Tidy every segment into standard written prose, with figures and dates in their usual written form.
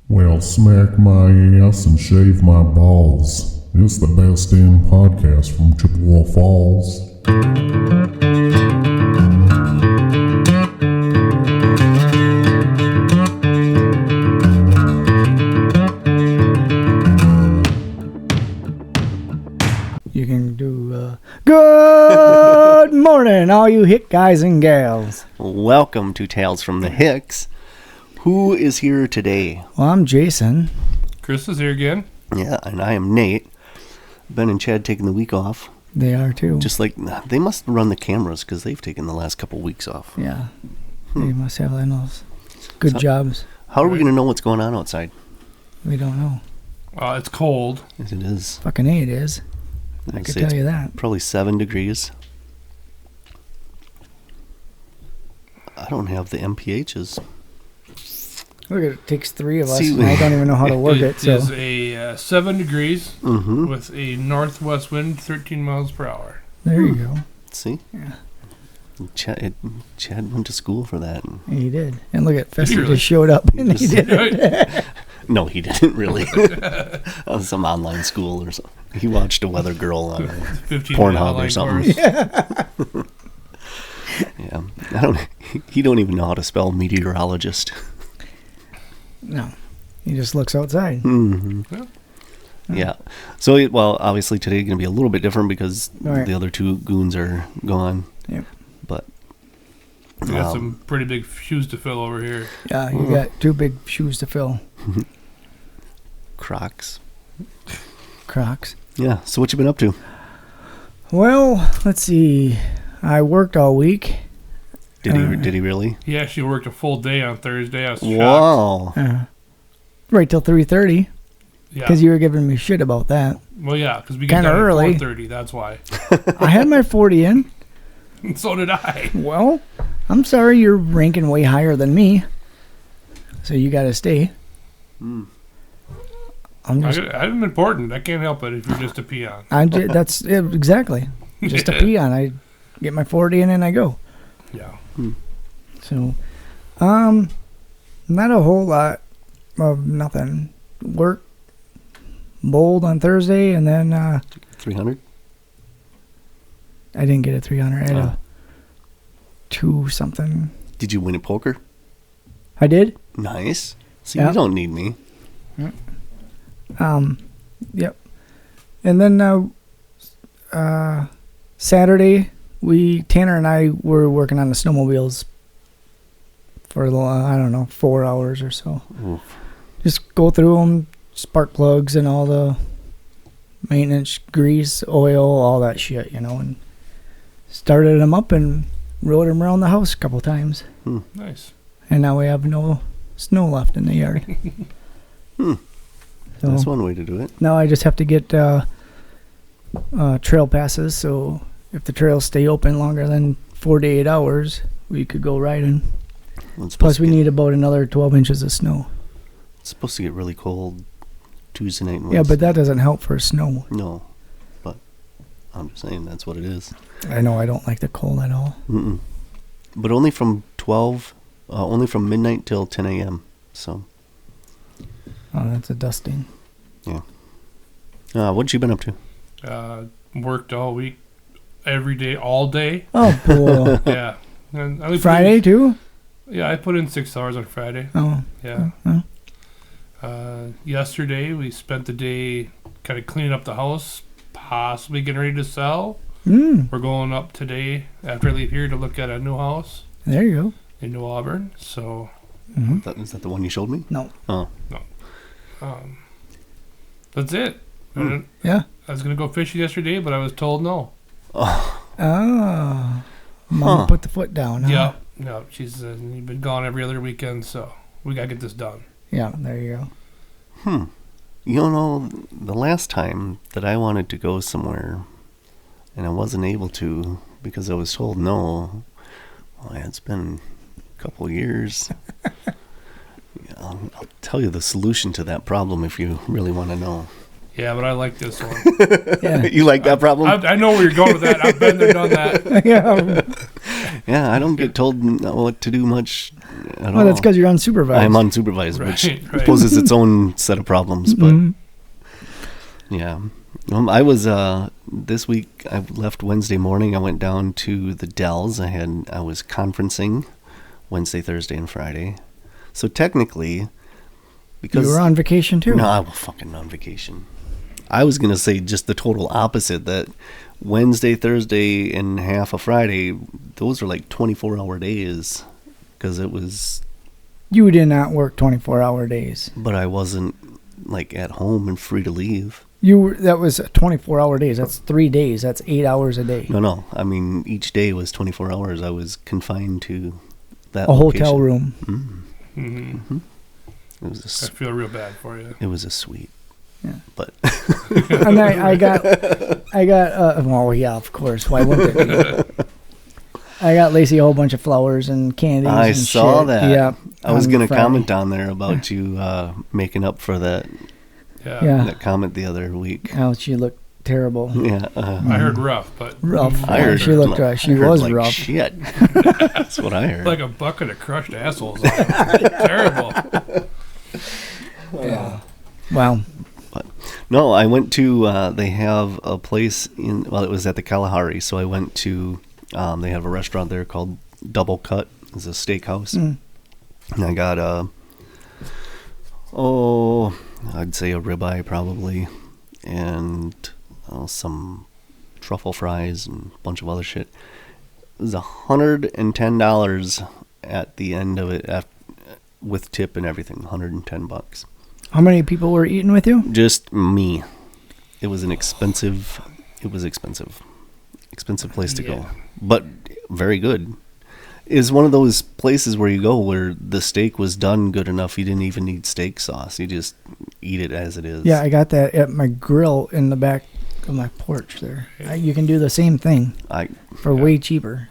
Well, smack my ass and shave my balls. It's the best damn podcast from Chippewa Falls. You can do, good morning, all you Hick guys and gals. Welcome to Tales from the Hicks. Who is here today? Well, I'm Jason. Chris is here again. Yeah, and I am Nate. Ben and Chad taking the week off. They are too. Just like, they must run the cameras because they've taken the last couple weeks off. Yeah. They must have those good jobs. How are we going to know what's going on outside? We don't know. It's cold. Yes, it is. Fucking A, it is. I I'd could say tell it's you that. Probably 7 degrees. I don't have the MPHs. Look, it takes three of us, See, and I don't even know how to work it. So is a 7 degrees Mm-hmm. with a northwest wind, 13 miles per hour. there you go. See? Yeah. Chad went to school for that. He did. And look at Fester really? just showed up, and he did it. No, he didn't really. That was some online school or something. He watched a weather girl on 15 Pornhub or online something. course. Yeah, he don't even know how to spell meteorologist. No. He just looks outside. Mm-hmm. Yeah. Yeah. So, well, obviously today is going to be a little bit different because Right. the other two goons are gone. Yep. But We got some pretty big shoes to fill over here. Yeah, you got two big shoes to fill. Crocs. Crocs. Yeah. So what you been up to? Well, let's see. I worked all week. Did he really? He actually worked a full day on Thursday. I was shocked. Wow. Right till 3:30, Yeah. because you were giving me shit about that. Well, yeah, because we got Kinda done early. at 4:30. That's why. I had my 40 in. So did I. Well, I'm sorry you're ranking way higher than me, so you got to stay. Mm. I'm important. I can't help it if you're just a peon. That's it, exactly. Just a peon. I get my 40 in and I go. Yeah. So, not a whole lot of nothing. Work bowled on Thursday, and then 300? I didn't get a 300. I had Oh. a 2 something. Did you win at poker? I did. Nice. See, Yeah. you don't need me. Yep. And then Saturday, Tanner and I were working on the snowmobiles for I don't know, 4 hours or so. Oof. Just go through them, spark plugs and all the maintenance, grease, oil, all that shit, and started them up and rode them around the house a couple times. Nice. And now we have no snow left in the yard. So That's one way to do it. now I just have to get trail passes, so if the trails stay open longer than 4 to 8 hours, we could go riding. Well, it's Plus, supposed we to get- need about another 12 inches of snow. It's supposed to get really cold Tuesday night. And Yeah, but Wednesday. that doesn't help for snow. No, but I'm just saying that's what it is. I know I don't like the cold at all. Mm-mm. But only from only from midnight till 10 a.m. So, Oh, that's a dusting. what you been up to? Worked all week, every day, all day. Oh, cool. Yeah. And I only put Friday, in- too? Yeah, I put in 6 hours on Friday. Oh, Yeah. oh. Yesterday, we spent the day kind of cleaning up the house, possibly getting ready to sell. Mm, We're going up today after I leave here to look at a new house there you in New Auburn. So, go. Is that the one you showed me? No. Oh, that's it. And Yeah. I was going to go fishing yesterday, but I was told no. oh, Oh. Mom Huh. put the foot down, huh? Yeah. No, she's you've been gone every other weekend, so we got to get this done. Yeah, there you go. You know, the last time that I wanted to go somewhere and I wasn't able to because I was told no, well, it's been a couple years. Yeah, I'll tell you the solution to that problem if you really want to know. Yeah, but I like this one. Yeah. You like that problem? I know where you're going with that. I've been there, done that. Yeah. Yeah, I don't get told what to do much at all. Well, that's because you're unsupervised. I'm unsupervised, which Right. poses its own set of problems. But yeah, I was this week. I left Wednesday morning. I went down to the Dells. I was conferencing Wednesday, Thursday, and Friday. So technically, because You were on vacation too. no, I was fucking on vacation. I was gonna say just the total opposite. That Wednesday, Thursday, and half of Friday, those are like 24-hour days, because it was. You did not work 24-hour days. But I wasn't like at home and free to leave. That was 24-hour days. That's 3 days. That's 8 hours a day. No. I mean, each day was 24 hours. I was confined to that A location. hotel room. Mm-hmm. It was I feel real bad for you. it was a suite. Yeah. But And I got, well, yeah, of course. Why wouldn't it be? I got Lacey a whole bunch of flowers and candies. I and saw shit. that. Yeah. I was on going to Friday. comment on there about you making up for that Yeah. that comment the other week. Oh, she looked terrible. Yeah. I heard rough, but Rough. I heard She looked rough. She I heard was like rough. shit. That's what I heard. like a bucket of crushed assholes. Terrible. Yeah. Wow. No, I went to, they have a place it was at the Kalahari, so I went to, they have a restaurant there called Double Cut. It's a steakhouse. And I got I'd say a ribeye probably, and some truffle fries and a bunch of other shit. It was $110 at the end of it, with tip and everything, $110. How many people were eating with you? Just me. It was expensive place to go, but very good. It's one of those places where you go where the steak was done good enough. You didn't even need steak sauce. You just eat it as it is. Yeah, I got that at my grill in the back of my porch there. You can do the same thing for way cheaper.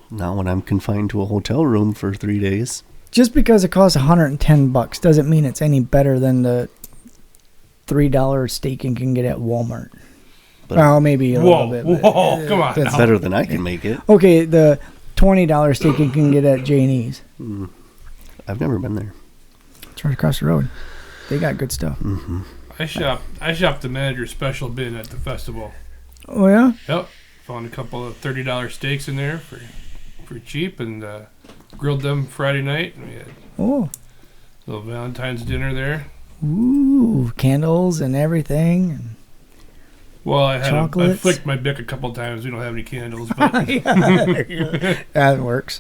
Not when I'm confined to a hotel room for 3 days. Just because it costs $110 doesn't mean it's any better than the $3 steak you can get at Walmart. But Well, maybe a little bit. but, Come on. that's now. better than I can make it. Okay, the $20 steak you can get at J&E's. I've never been there. It's right across the road. They got good stuff. I shopped the manager's special bin at the festival. Oh, yeah? Yep. Found a couple of $30 steaks in there for cheap, and grilled them Friday night. And we had Oh. a little Valentine's dinner there. Ooh, candles and everything. Well, I Chocolates. flicked my bick a couple times. We don't have any candles, but That works.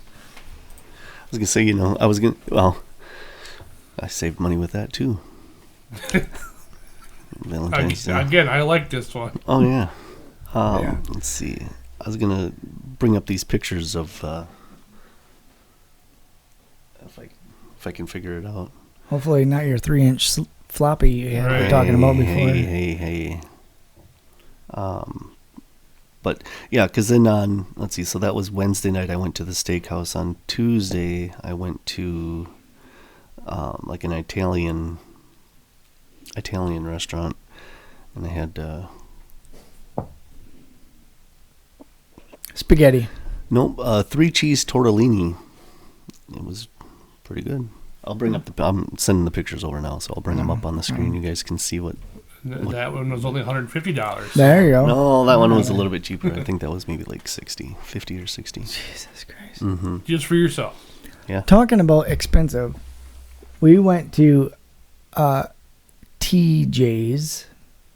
I was going to say, I saved money with that too. Valentine's Day. again, I like this one. Oh, yeah. Yeah. Let's see. I was going to bring up these pictures of, if I can figure it out. Hopefully not your 3-inch floppy you were talking about before. Hey. But yeah, because then let's see, so that was Wednesday night. I went to the steakhouse. On Tuesday, I went to like an Italian restaurant, and they had Spaghetti. 3 cheese tortellini. It was pretty good. I'm sending the pictures over now, so I'll bring them up on the screen. You guys can see what. That one was only $150. There you go. No, that one was a little bit cheaper. I think that was maybe like 50 or 60. Jesus Christ. Mm-hmm. Just for yourself. Talking about expensive, we went to TJ's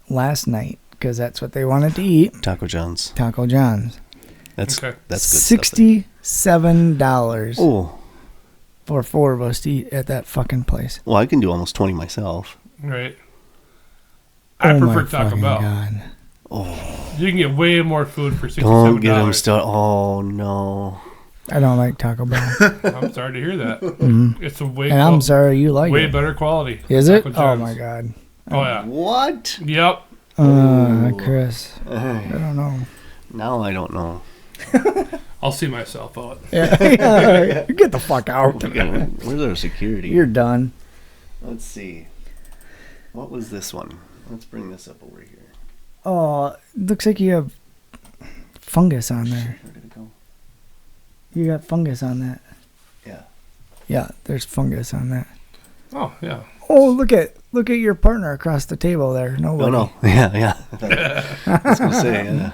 last night because that's what they wanted to eat. Taco John's. Taco John's. That's Okay. that's good $67 stuff. Oh, for 4 of us to eat at that fucking place. well, I can do almost 20 myself. Right. I prefer my Taco fucking Bell. God. Oh, You can get way more food for $67. don't get them started. Oh no. I don't like Taco Bell. I'm sorry to hear that. It's a way And I'm sorry you like way it. better quality. Is it? Taco Oh John's. my God. Oh yeah. What? Yep. Chris. I don't know. Now I don't know. I'll see myself out. Yeah. Get the fuck out. Where's our security? You're done. Let's see. What was this one? Let's bring this up over here. Oh, looks like you have fungus on there. Where did it go? You got fungus on that. Yeah. Yeah, there's fungus on that. Oh, yeah. Oh, look at your partner across the table there. Nobody. Oh, no. Yeah. I was going to say, yeah.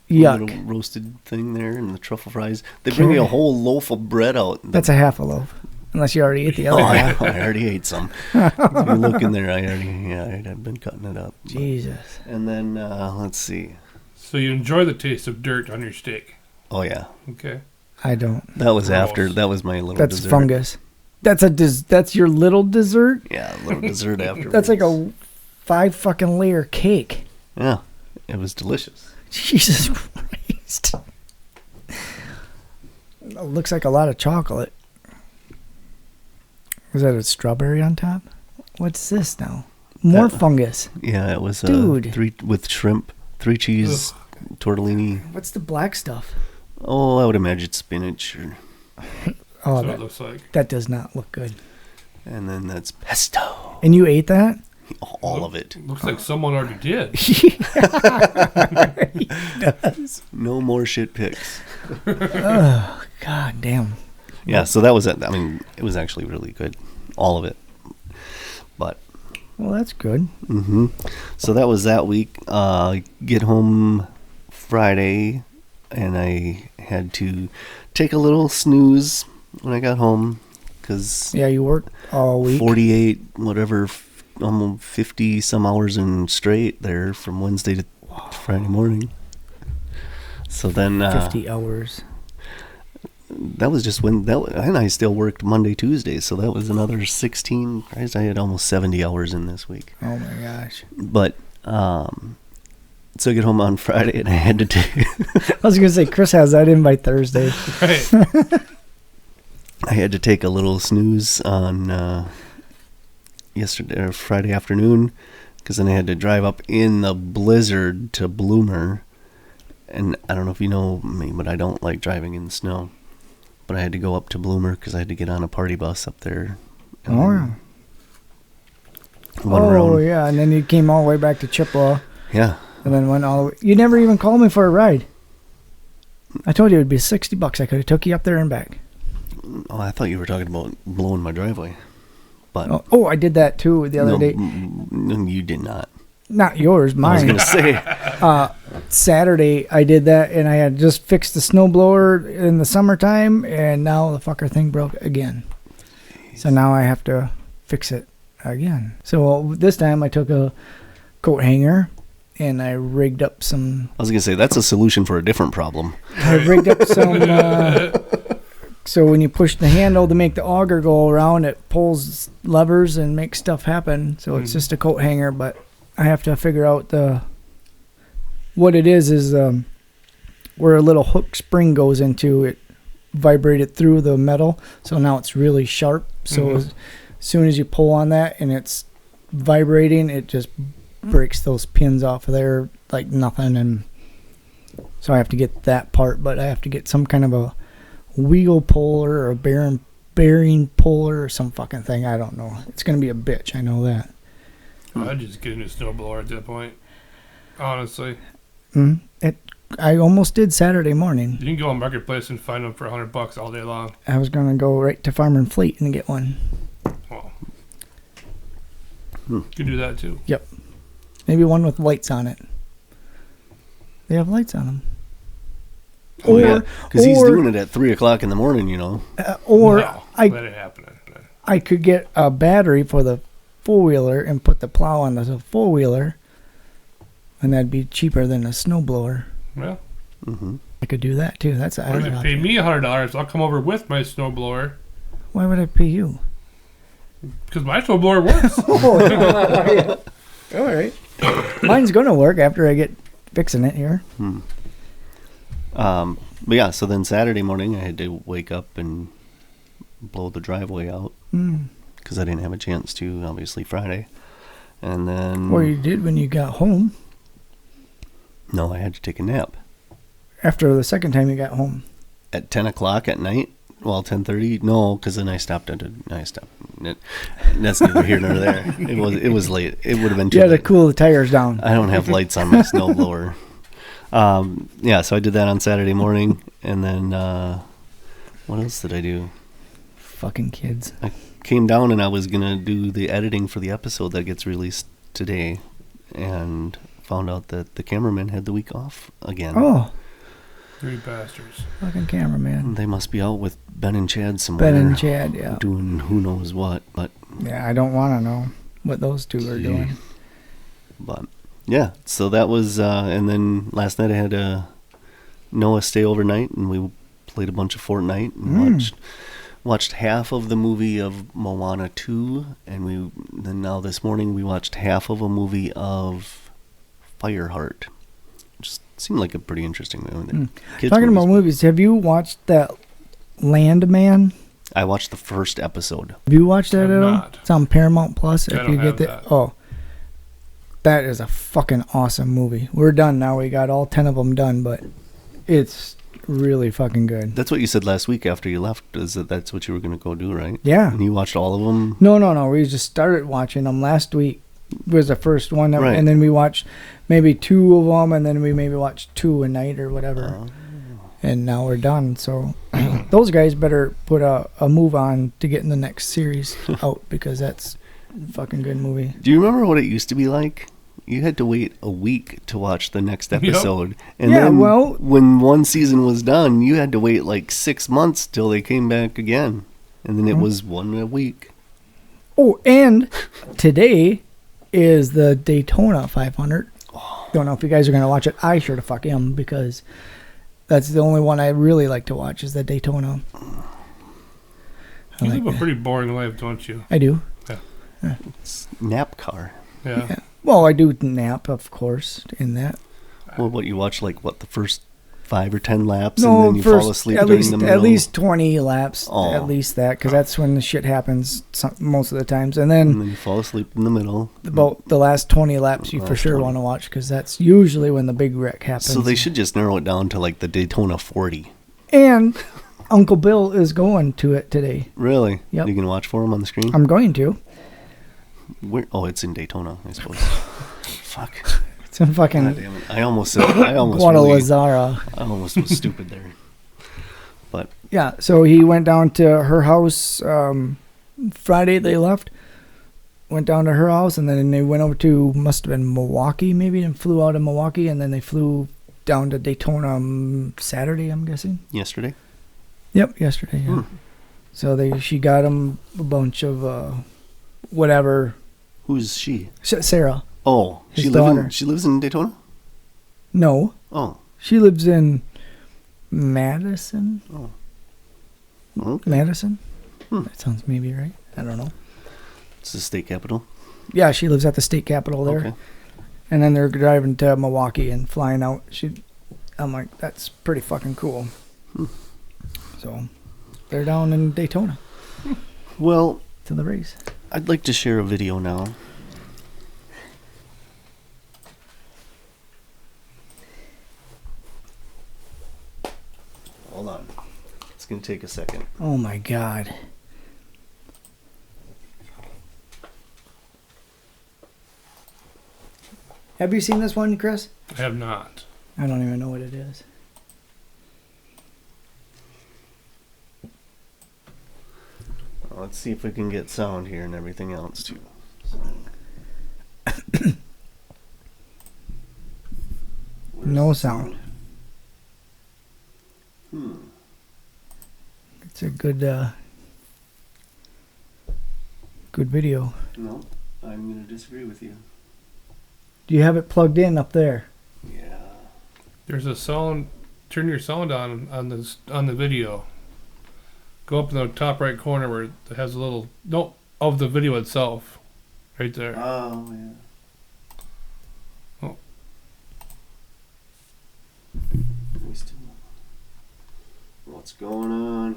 Yuck. Little roasted thing there and the truffle fries. They bring you a whole loaf of bread out. That's a half a loaf. Unless you already ate the Oh, other I half. already ate some. If you look in there, I'd been cutting it up. Jesus. And then, let's see. So you enjoy the taste of dirt on your steak. Oh, yeah. Okay. I don't. That was Gross. after. That was my little That's dessert. fungus. That's your little dessert? Yeah, a little dessert afterwards. That's like a 5 fucking layer cake. Yeah, it was delicious. Jesus Christ. It looks like a lot of chocolate. Was that a strawberry on top? What's this now? More fungus. Yeah, it was Dude. 3 with shrimp, 3 cheese, tortellini. What's the black stuff? Oh, I would imagine spinach, Oh, That's what that, it looks like. that does not look good. and then that's pesto. And you ate that? All of it. Looks like someone already did. No more shit pics. Oh, god damn. Yeah, so that was it. I mean, it was actually really good, all of it. But Well, that's good. so that was that week. Get home Friday, and I had to take a little snooze when I got home because Yeah, you worked all week. 48, whatever, almost 50 some hours in straight there from Wednesday to Friday morning. So then 50 hours. that was just when and I still worked Monday, Tuesday, so that was another 16. Christ, I had almost 70 hours in this week. Oh my gosh. But so I get home on Friday, and I had to take I was going to say, Chris has that in by Thursday. Right. I had to take a little snooze on yesterday or Friday afternoon, because then I had to drive up in the blizzard to Bloomer. And I don't know if you know me, but I don't like driving in the snow. But I had to go up to Bloomer because I had to get on a party bus up there. And Oh, then yeah. went Oh, around. yeah. And then you came all the way back to Chippewa Yeah. and then went all the way. You never even called me for a ride. I told you it would be $60. I could have took you up there and back. Oh, I thought you were talking about blowing my driveway. But Oh, I did that too the other day. No, you did not. Not yours, I was mine. going to say. Saturday I did that, and I had just fixed the snowblower in the summertime, and now the fucker thing broke again. So now I have to fix it again. So this time I took a coat hanger and I rigged up some. I was going to say, that's a solution for a different problem. I rigged up some. So when you push the handle to make the auger go around, it pulls levers and makes stuff happen. So it's just a coat hanger, but I have to figure out what it is where a little hook spring goes into it, vibrated through the metal, so now it's really sharp. So as soon as you pull on that and it's vibrating, it just breaks those pins off of there like nothing. And so I have to get that part, but I have to get some kind of a wheel puller or a bearing puller or some fucking thing. I don't know. It's going to be a bitch. I know that. I'd just get a new snowblower at that point. Honestly. I almost did Saturday morning. You can go on Marketplace and find them for $100 all day long. I was going to go right to Farmer and Fleet and get one. Well, you can do that too. Yep. Maybe one with lights on it. They have lights on them. Oh, yeah, because he's doing it at 3 o'clock in the morning, you know. Or No, that ain't happening. I could get a battery for the four-wheeler and put the plow on the four-wheeler, and that'd be cheaper than a snowblower. Well, I could do that too. That's if an you pay me $100, I'll come over with my snowblower Why would I pay you? because my snowblower works. All right. Mine's gonna work after I get fixing it here. But yeah, so then Saturday morning I had to wake up and blow the driveway out because I didn't have a chance to, obviously, Friday. And then... Or you did when you got home. No, I had to take a nap. After the second time you got home. At 10 o'clock at night? Well, 10:30? No, because then I stopped. That's neither here nor there. It was late. It would have been too You had to late. cool the tires down. I don't have lights on my snowblower. Yeah, so I did that on Saturday morning, and then what else did I do? Fucking kids. I came down and I was gonna do the editing for the episode that gets released today, and found out that the cameraman had the week off again. Oh, 3 bastards. fucking cameraman. They must be out with Ben and Chad somewhere. Ben and Chad, yeah. Doing who knows what, but Yeah, I don't want to know what those two are doing. But yeah, so that was, and then last night I had Noah stay overnight, and we played a bunch of Fortnite and watched half of the movie of Moana 2, and then now this morning we watched half of a movie of Fireheart. Just seemed like a pretty interesting movie. Talking about movies, have you watched that Landman? I watched the first episode. Have you watched that I've at all? not. It's on Paramount Plus. I If don't you have get that. Oh, that is a fucking awesome movie. We're done now. We got all 10 of them done, but it's really fucking good. That's what you said last week after you left, is that's what you were going to go do, right? Yeah. And you watched all of them? No. We just started watching them last week. Was the first one, Right. and then we watched maybe 2 of them, and then we maybe watched 2 a night or whatever. And now we're done. So those guys better put a move on to getting the next series out, because that's a fucking good movie. Do you remember what it used to be like? You had to wait a week to watch the next episode. And Yeah, then well- when one season was done, you had to wait like 6 months till they came back again. And then it was one a week. Oh, and today is the Daytona 500. Don't know if you guys are going to watch it. I sure the fuck am, because that's the only one I really like to watch is the Daytona. I You like live a that. pretty boring life, don't you? I do. It's nap car. Yeah. Yeah. Well, I do nap, of course, in that. Well, what you watch, like what, the first 5 or 10 laps, No, and then you first, fall asleep at during least the middle? at least 20 laps, Oh. at least that, because that's when the shit happens most of the times. And And then then you fall asleep in the middle. about the last 20 laps, you for Last sure 20. want to watch, because that's usually when the big wreck happens. So they should just narrow it down to like the Daytona 40. And Uncle Bill is going to it today. Really? Yep. You can watch for him on the screen? I'm going to. Where? Oh, it's in Daytona, I suppose. Fuck. It's in fucking God damn it. I almost really, Guadalajara. I almost was stupid there. But Yeah, so he went down to her house Friday. They left, went down to her house, and then they went over to, must have been Milwaukee maybe, and flew out of Milwaukee, and then they flew down to Daytona Saturday, I'm guessing. yesterday? Yep, yesterday. Yeah. So she got him a bunch of whatever. Who's she? Sarah. Oh, His she daughter. she lives in Daytona? No, Oh. she lives in Madison. Okay. Madison. Hmm. That sounds maybe right. I don't know. It's the state capital. Yeah, she lives at the state capitol there. Okay. And then they're driving to Milwaukee and flying out. I'm like, that's pretty fucking cool. So they're down in Daytona Well, to the race. I'd like to share a video now. Hold on. It's going to take a second. Oh my God. Have you seen this one, Chris? I have not. I don't even know what it is. Well, let's see if we can get sound here and everything else too. No sound. It's a good video. No, I'm going to disagree with you. Do you have it plugged in up there? Yeah. There's a sound. Turn your sound on the video. Go up in the top right corner where it has a little of the video itself, right there. Oh, yeah. Oh. We still- What's going on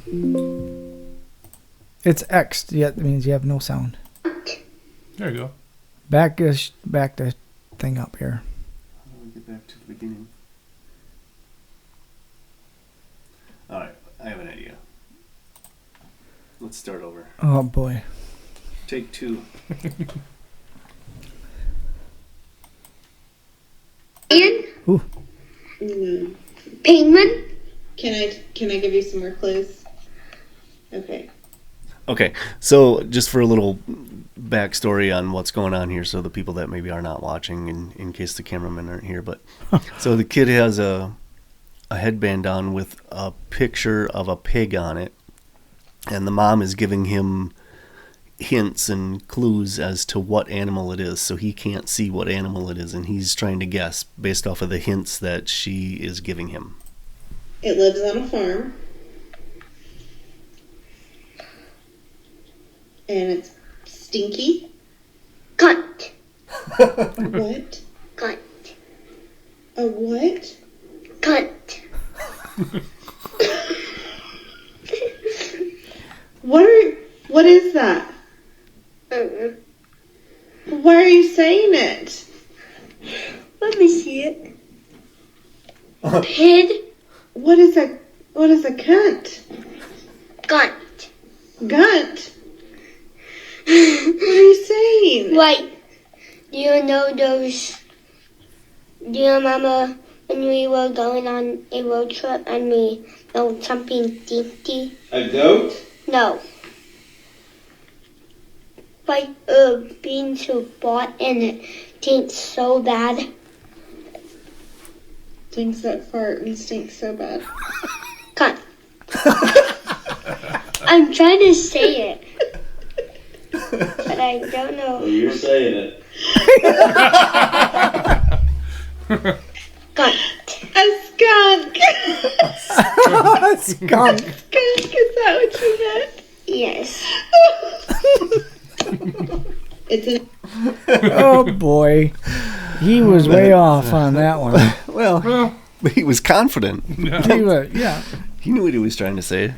here? It's X'd, yet that means you have no sound. There you go. Back the thing up here. How do we get back to the beginning? Alright, I have an idea. Let's start over. Oh boy. Take 2. Ooh. Penguin. Can I give you some more clues? Okay. Okay, so just for a little backstory on what's going on here, so the people that maybe are not watching, in case the cameramen aren't here, but so the kid has a headband on with a picture of a pig on it, and the mom is giving him hints and clues as to what animal it is, so he can't see what animal it is, and he's trying to guess based off of the hints that she is giving him. It lives on a farm. And it's stinky. Cunt. What? Cunt. A what? Cunt. What is that? Why are you saying it? Let me see it. Pig. What is a cunt? Cunt. Gunt? What are you saying? Like, do you know those? Do you remember when we were going on a road trip and we know something stinky? A goat? No. Like beans were bought and it stinks so bad. Things that fart and stink so bad. Cunt. I'm trying to say it, but I don't know. Well, you're saying it. Cunt. A skunk! Skunk. Skunk, is that what you meant? Yes. It's an... Oh boy, he was way off on that one. Well, he was confident. He was, yeah. He knew what he was trying to say.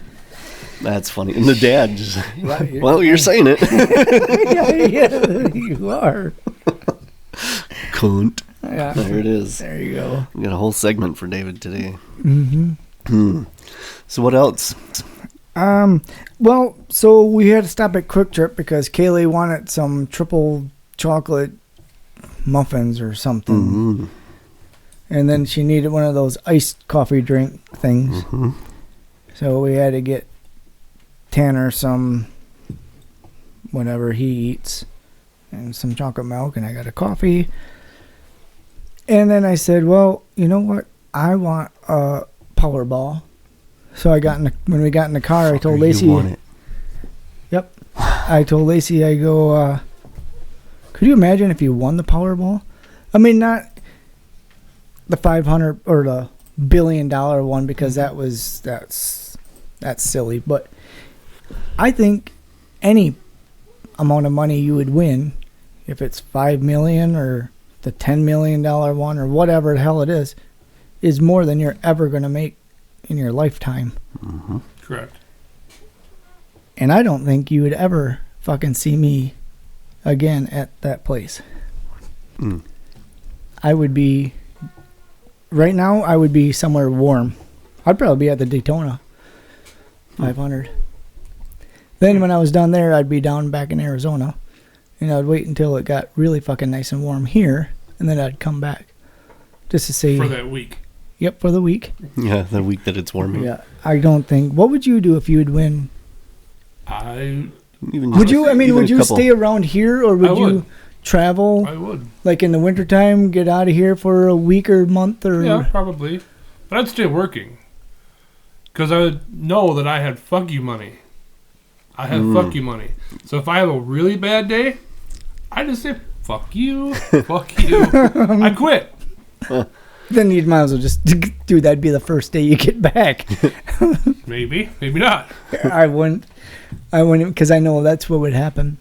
That's funny. And the dad just, Right. well, you're saying it. Yeah, you are. Cunt. Yeah. There it is. There you go. We got a whole segment for David today. Mm-hmm. So what else? Well, so we had to stop at Quick Trip because Kaylee wanted some triple chocolate muffins or something. Mm-hmm. And then she needed one of those iced coffee drink things. Mm-hmm. So we had to get Tanner some whatever he eats and some chocolate milk, and I got a coffee. And then I said, well, you know what? I want a Powerball. So when we got in the car, I told Lacey. You want it? Yep. I told Lacey, I go, could you imagine if you won the Powerball? I mean, not the 500 or the $1 billion one, because that's silly. But I think any amount of money you would win, if it's $5 million or the $10 million one or whatever the hell it is more than you're ever going to make in your lifetime. Mm-hmm. Correct. And I don't think you would ever fucking see me again at that place. Mm. Right now, I would be somewhere warm. I'd probably be at the Daytona 500. Then when I was down there, I'd be down back in Arizona. And I'd wait until it got really fucking nice and warm here. And then I'd come back. Just to see. For that week. Yep, for the week. Yeah, the week that it's warming. Yeah, I don't think. What would you do if you would win? Would you stay around here, or would you travel? I would. Like in the wintertime, get out of here for a week or month or... Yeah, probably. But I'd stay working. Because I would know that I had fuck you money. I have fuck you money. So if I have a really bad day, I just say, fuck you, fuck you. I quit. Then you might as well just... Dude, that'd be the first day you get back. Maybe not. I wouldn't, because I know that's what would happen.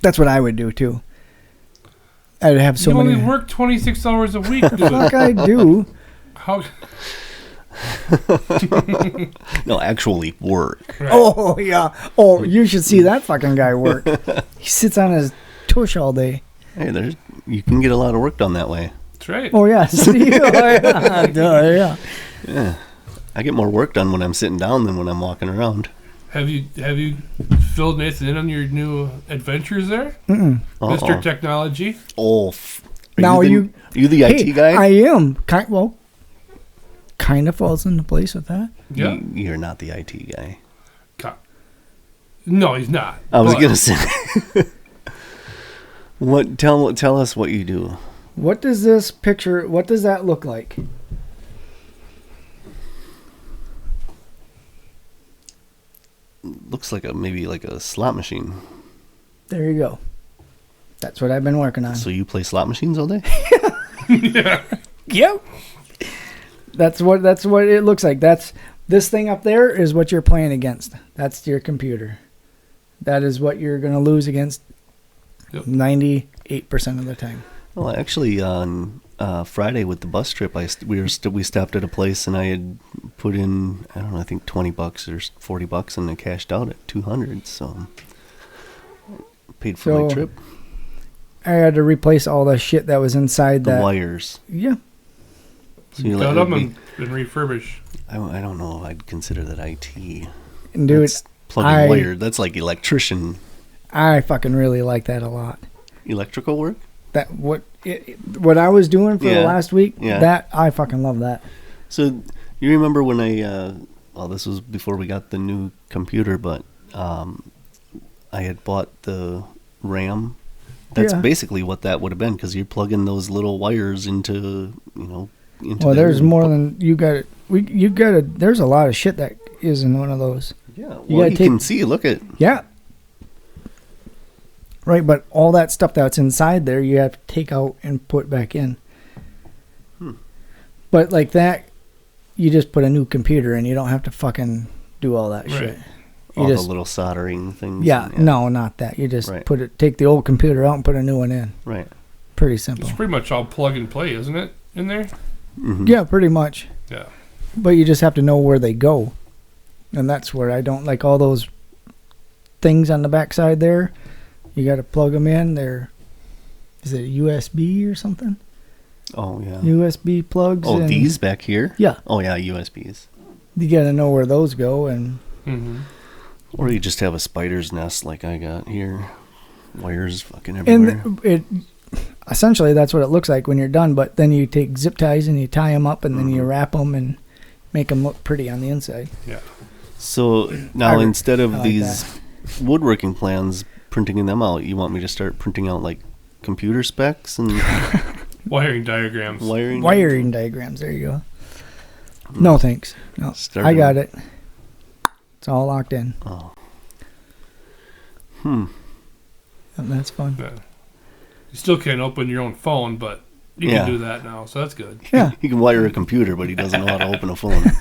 That's what I would do, too. I'd have so many... You only work 26 hours a week, dude. Fuck, I do. How... No, actually work. Right. Oh, yeah. Oh, you should see that fucking guy work. He sits on his tush all day. Hey, you can get a lot of work done that way. That's right. Oh, yeah. Yeah. Yeah. I get more work done when I'm sitting down than when I'm walking around. Have you filled Nathan in on your new adventures there? Mm-mm. Mr. Technology? Oh, Now you the IT hey, guy? I am. Kind of falls into place with that. Yeah. You're not the IT guy. No, he's not. I was But gonna say. What? Tell us what you do. What does this picture? What does that look like? Looks like maybe like a slot machine. There you go. That's what I've been working on. So you play slot machines all day? Yeah. Yep. That's what it looks like. That's this thing up there is what you're playing against. That's your computer. That is what you're going to lose against 98% of the time. Well, actually, on Friday with the bus trip, we stopped at a place and I had put in, I don't know, I think $20 or $40, and I cashed out at $200. So paid for my trip. I had to replace all the shit that was inside The that. wires. Yeah. So you Cut them and refurbish. I don't know if I'd consider that IT. And dude, That's plugging wire. That's like electrician. I fucking really like that a lot. Electrical work? That what I was doing for the last week. Yeah. That I fucking love that. So you remember when this was before we got the new computer, but I had bought the RAM. That's basically what that would have been, because you're plugging those little wires into. Well, there's more than you got it. You got it. There's a lot of shit that is in one of those. Yeah, you can see. Look at. Yeah. Right, but all that stuff that's inside there, you have to take out and put back in. But like that, you just put a new computer in. You don't have to fucking do all that shit. All the little soldering things. Yeah, no, not that. You just take the old computer out and put a new one in. Right. Pretty simple. It's pretty much all plug and play, isn't it? In there. Mm-hmm. Yeah, pretty much. Yeah. But you just have to know where they go, and that's where I don't like all those things on the backside there. You got to plug them in. Is it USB or something? Oh yeah. USB plugs. Oh, these back here. Yeah. Oh yeah, USBs. You got to know where those go, and. Mm-hmm. Or you just have a spider's nest like I got here. Wires fucking everywhere. And essentially that's what it looks like when you're done. But then you take zip ties and you tie them up, and then you wrap them and make them look pretty on the inside. Yeah. So now instead of like these woodworking plans, printing them out, you want me to start printing out like computer specs and wiring diagrams. Wiring diagrams. There you go. No thanks. No, I got it. It's all locked in. Oh. And that's fun. Yeah. You still can't open your own phone, but you can do that now, so that's good. Yeah. He can wire a computer, but he doesn't know how to open a phone.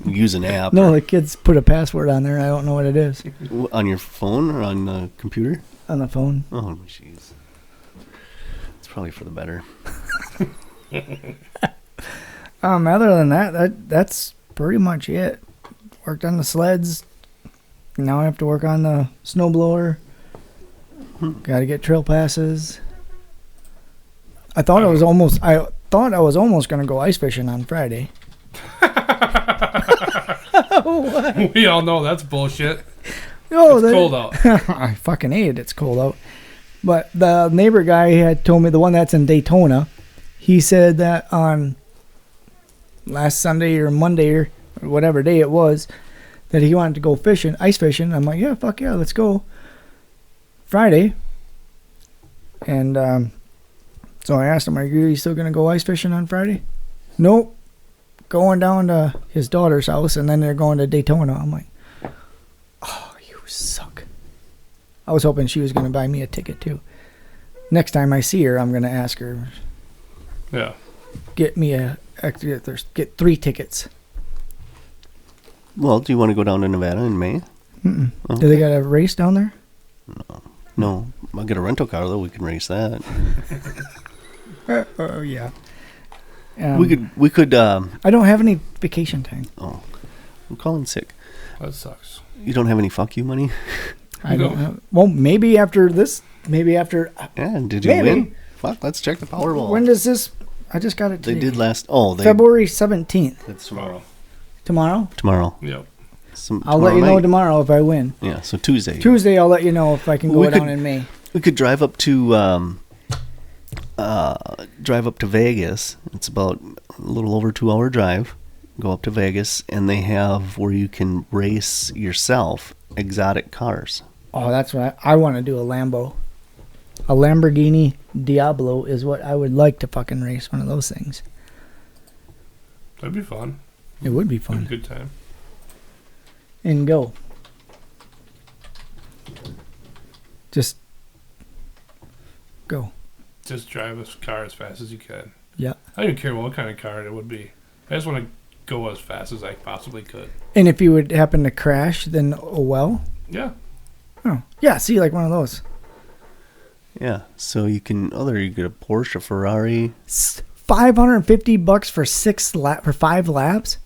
Use an app. No, the kids put a password on there. I don't know what it is. On your phone or on the computer? On the phone. Oh, jeez. It's probably for the better. Other than that's pretty much it. Worked on the sleds. Now I have to work on the snowblower. Got to get trail passes. I thought I was almost going to go ice fishing on Friday. We all know that's bullshit. Oh, it's cold out. I fucking hate it. It's cold out. But the neighbor guy had told me, the one that's in Daytona, he said that on last Sunday or Monday or whatever day it was, that he wanted to go fishing, ice fishing. I'm like, yeah, fuck yeah, let's go. Friday. And so I asked him, are you still going to go ice fishing on Friday? Nope. Going down to his daughter's house, and then they're going to Daytona. I'm like, oh, you suck. I was hoping she was going to buy me a ticket, too. Next time I see her, I'm going to ask her. Yeah. Get 3 tickets. Well, do you want to go down to Nevada in May? Mm-mm. Okay. Do they got a race down there? No. I'll get a rental car, though. We can race that. Oh, yeah. We could. I don't have any vacation time. Oh, I'm calling sick. That sucks. You don't have any fuck you money? I don't have. Well, maybe after this. Maybe after. Yeah. Did you win? Fuck. Let's check the Powerball. When does this? I just got it today. They did last. Oh, February 17th. That's tomorrow. Tomorrow. Yep. I'll let you know tomorrow if I win. Yeah. So Tuesday. Tuesday, I'll let you know if I can go down in May. We could drive up to drive up to Vegas. It's about a little over 2-hour drive. Go up to Vegas, and they have where you can race yourself exotic cars. Oh, that's what I want to do. A Lambo. A Lamborghini Diablo is what I would like to fucking race, one of those things. That'd be fun. It would be That'd fun. be a good time. And go. Just go. Just drive a car as fast as you can. Yeah. I don't even care what kind of car it would be. I just want to go as fast as I possibly could. And if you would happen to crash, then oh well. Yeah. Oh, yeah. See, like one of those. Yeah, so you can you get a Porsche, a Ferrari. $550 for 5 laps.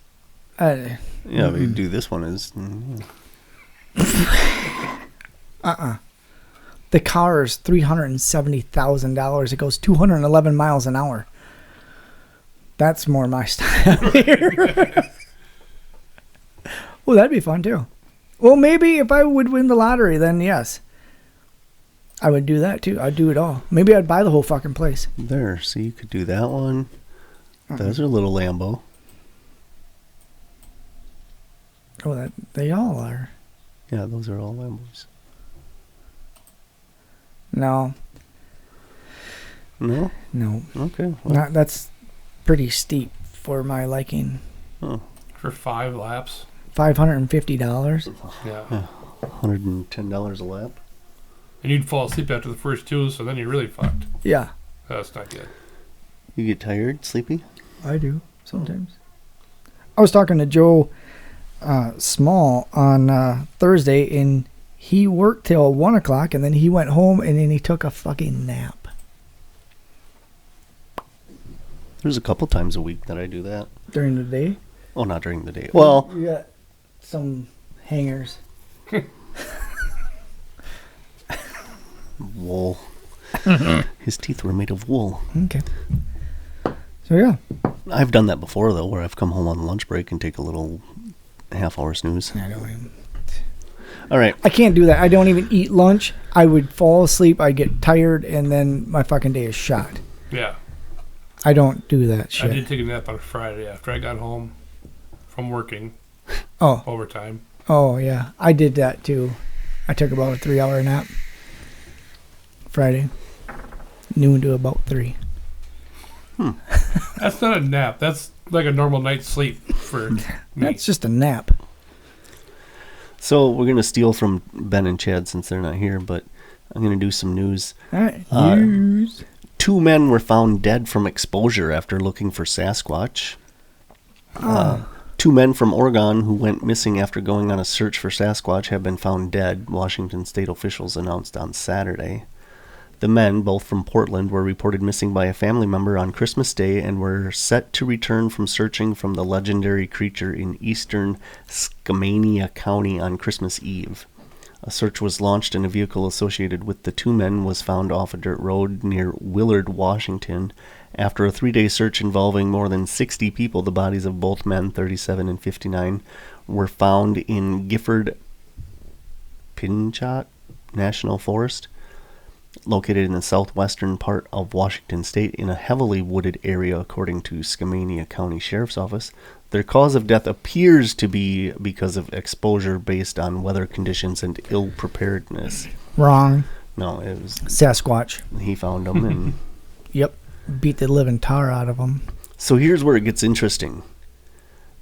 Yeah, but you do this one as. The car is $370,000. It goes 211 miles an hour. That's more my style here. Well, that'd be fun too. Well, maybe if I would win the lottery, then yes. I would do that too. I'd do it all. Maybe I'd buy the whole fucking place. There, so you could do that one. Those are little Lambo. Oh, that they all are. Yeah, those are all Lambos. No. No? No. Okay. Not, that's pretty steep for my liking. Oh. For 5 laps. $550. Yeah. $110 a lap. And you'd fall asleep after the first 2, so then you're really fucked. Yeah. That's not good. You get tired, sleepy? I do sometimes. I was talking to Joe Small on Thursday, and he worked till 1 o'clock, and then he went home, and then he took a fucking nap. There's a couple times a week that I do that. During the day? Oh, not during the day. Well, You got some hangers. wool. His teeth were made of wool. Okay. So, yeah. I've done that before, though, where I've come home on lunch break and take a little half-hour snooze. I don't even... All right. I can't do that. I don't even eat lunch. I would fall asleep. I get tired, and then my fucking day is shot. Yeah. I don't do that shit. I did take a nap on Friday after I got home from working. Oh. Overtime. Oh, yeah. I did that, too. I took about a 3-hour nap. Friday. Noon to about 3. That's not a nap. That's like a normal night's sleep for me. That's just a nap. So we're going to steal from Ben and Chad since they're not here, but I'm going to do some news. All right. News. 2 men were found dead from exposure after looking for Sasquatch. 2 men from Oregon who went missing after going on a search for Sasquatch have been found dead, Washington state officials announced on Saturday. The men, both from Portland, were reported missing by a family member on Christmas Day and were set to return from searching from the legendary creature in eastern Skamania County on Christmas Eve. A search was launched and a vehicle associated with the 2 men was found off a dirt road near Willard, Washington. After a 3-day search involving more than 60 people, the bodies of both men, 37 and 59, were found in Gifford-Pinchot National Forest, located in the southwestern part of Washington state in a heavily wooded area, according to Skamania County Sheriff's Office. Their cause of death appears to be because of exposure based on weather conditions and ill preparedness. Wrong. No, it was Sasquatch. he found them. And Yep. Beat the living tar out of them. so here's where it gets interesting.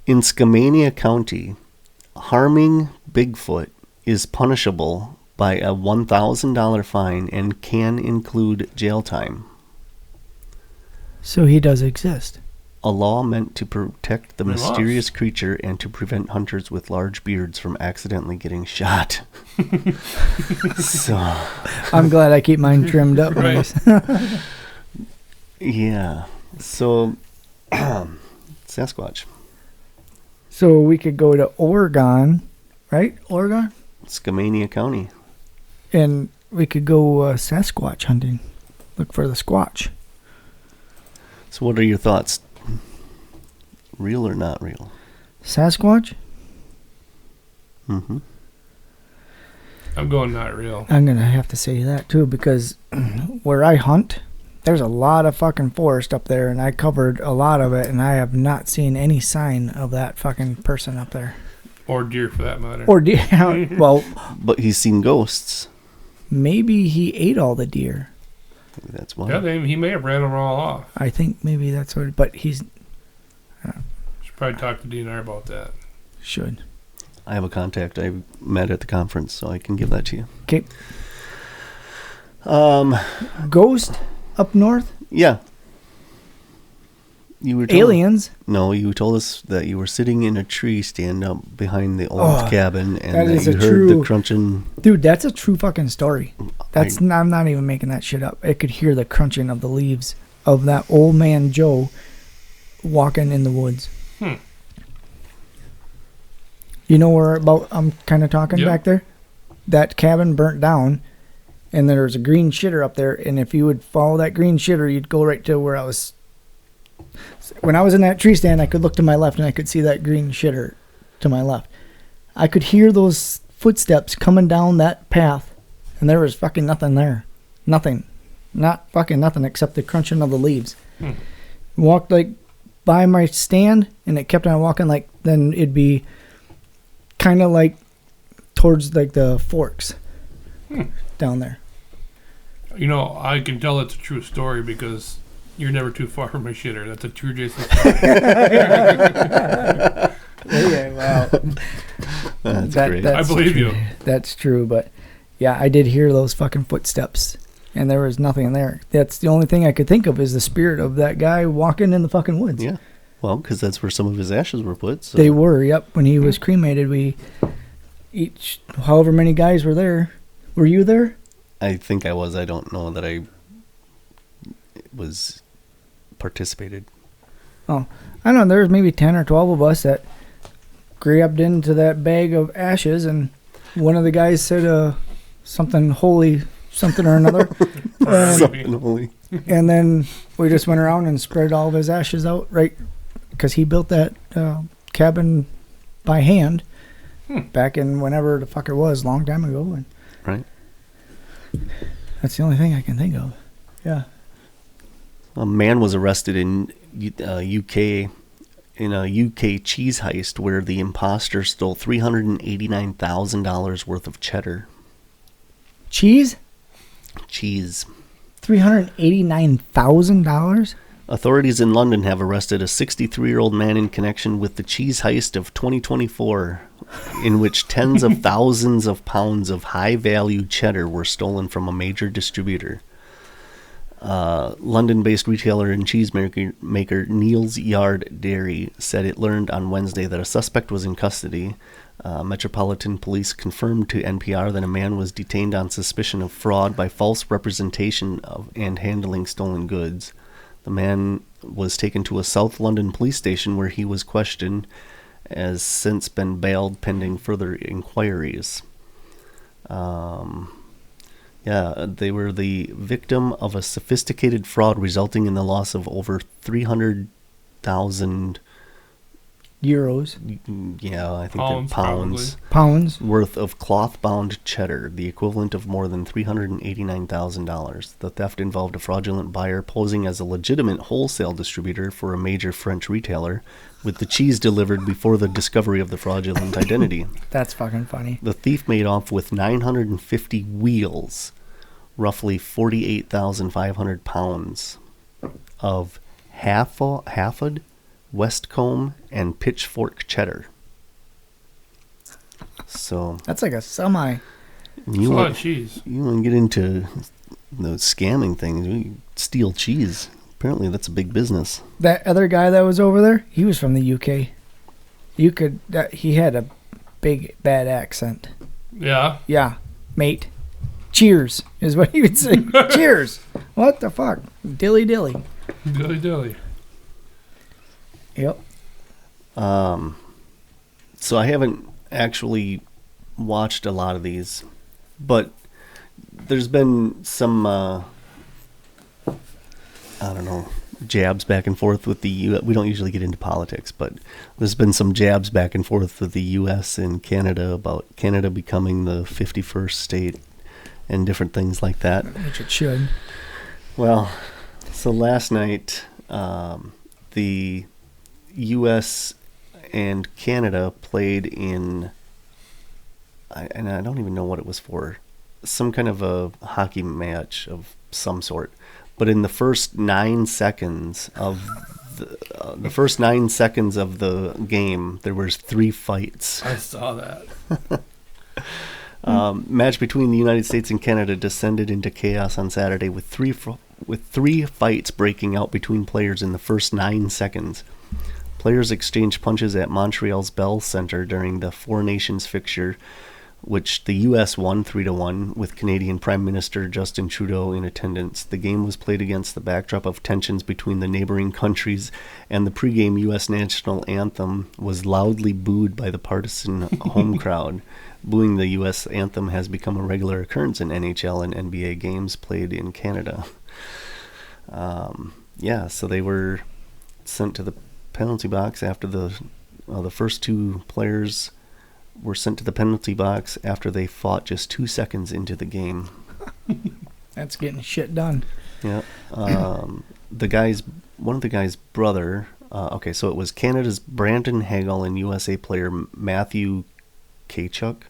In Skamania County, harming Bigfoot is punishable by a $1,000 fine and can include jail time. So he does exist. A law meant to protect the He was. mysterious creature and to prevent hunters with large beards from accidentally getting shot. So, I'm glad I keep mine trimmed up. Right. Nice. yeah. So, Sasquatch. So we could go to Oregon, right? Oregon? Skamania County. And we could go Sasquatch hunting. Look for the squatch. So what are your thoughts? Real or not real? Sasquatch? Mm-hmm. I'm going not real. I'm going to have to say that too, because where I hunt, there's a lot of fucking forest up there, and I covered a lot of it, and I have not seen any sign of that fucking person up there. Or deer, for that matter. Or deer. Well, But he's seen ghosts. maybe he ate all the deer. Maybe that's why. Yeah, he may have ran them all off. I think maybe that's what. But he's Should probably talk to DNR about that. should. I have a contact I met at the conference, so I can give that to you. Okay. Um, Ghost up north. yeah. You were told, Aliens. No, you told us that you were sitting in a tree stand up behind the old cabin, and that that is you a heard true- the crunching. Dude, that's a true fucking story. I'm not even making that shit up. I could hear the crunching of the leaves of that old man Joe walking in the woods. You know where about I'm kind of talking Yep. back there? That cabin burnt down, and there was a green shitter up there, and if you would follow that green shitter, you'd go right to where I was. When I was in that tree stand, I could look to my left, and I could see that green shitter to my left. I could hear those footsteps coming down that path, and there was fucking nothing there. Nothing. Not fucking nothing except the crunching of the leaves. Walked like by my stand, and it kept on walking like, then it'd be kind of like towards like the forks down there. You know, I can tell it's a true story because you're never too far from a shitter. That's a true Jason story. Yeah, wow. That's great. I believe true. you. That's true, but yeah, I did hear those fucking footsteps, and there was nothing there. That's the only thing I could think of is the spirit of that guy walking in the fucking woods. Yeah. Well, because that's where some of his ashes were put. So. They were, yep. When he was cremated, however many guys were there. Were you there? I think I was. I don't know that I was participated. Oh, I don't know. There was maybe 10 or 12 of us that grabbed into that bag of ashes, and one of the guys said something holy, something or another. Something holy. And then we just went around and spread all of his ashes out, right? Because he built that cabin by hand back in whenever the fuck it was, long time ago. And Right. that's the only thing I can think of. Yeah. A man was arrested in UK in a UK cheese heist where the imposter stole $389,000 worth of cheddar. Cheese? Cheese. $389,000? Authorities in London have arrested a 63-year-old man in connection with the cheese heist of 2024, in which tens of thousands of pounds of high-value cheddar were stolen from a major distributor. London-based retailer and cheesemaker Neal's Yard Dairy said it learned on Wednesday that a suspect was in custody. Metropolitan Police confirmed to NPR that a man was detained on suspicion of fraud by false representation of and handling stolen goods. The man was taken to a South London police station where he was questioned, has since been bailed pending further inquiries. They were the victim of a sophisticated fraud resulting in the loss of over 300,000 Euros. Yeah, I think Pounds, they're pounds. Pounds. Worth of cloth-bound cheddar, the equivalent of more than $389,000. The theft involved a fraudulent buyer posing as a legitimate wholesale distributor for a major French retailer, with the cheese delivered before the discovery of the fraudulent identity. That's fucking funny. The thief made off with 950 wheels, roughly 48,500 pounds, of Halford, Westcombe, and Pitchfork cheddar. So That's like a semi. you It's a lot want of cheese. you want to get into those scamming things? You steal cheese. Apparently, that's a big business. That other guy that was over there, he was from the UK. He had a big bad accent. Yeah. Yeah, mate. Cheers is what he would say. Cheers. What the fuck? Dilly dilly. Dilly dilly. Yep. So I haven't actually watched a lot of these, but there's been some, I don't know, jabs back and forth with the U.S. We don't usually get into politics, but there's been some jabs back and forth with the U.S. and Canada about Canada becoming the 51st state and different things like that. Which it should. Well, So last night, the U.S. and Canada played in, and I don't even know what it was for, some kind of a hockey match of some sort. But in the first 9 seconds of the first 9 seconds of the game, there was 3 fights. I saw that. Match between the United States and Canada descended into chaos on Saturday with three fights breaking out between players in the first 9 seconds. Players exchanged punches at Montreal's Bell Centre during the Four Nations fixture, which the U.S. won 3-1 with Canadian Prime Minister Justin Trudeau in attendance. The game was played against the backdrop of tensions between the neighboring countries, and the pregame U.S. national anthem was loudly booed by the partisan home crowd. Booing the U.S. anthem has become a regular occurrence in NHL and NBA games played in Canada. So they were sent to the penalty box after the first 2 players were sent to the penalty box after they fought just 2 seconds into the game. That's getting shit done. Yeah. One of the guy's brother. So it was Canada's Brandon Hagel and USA player Matthew Tkachuk.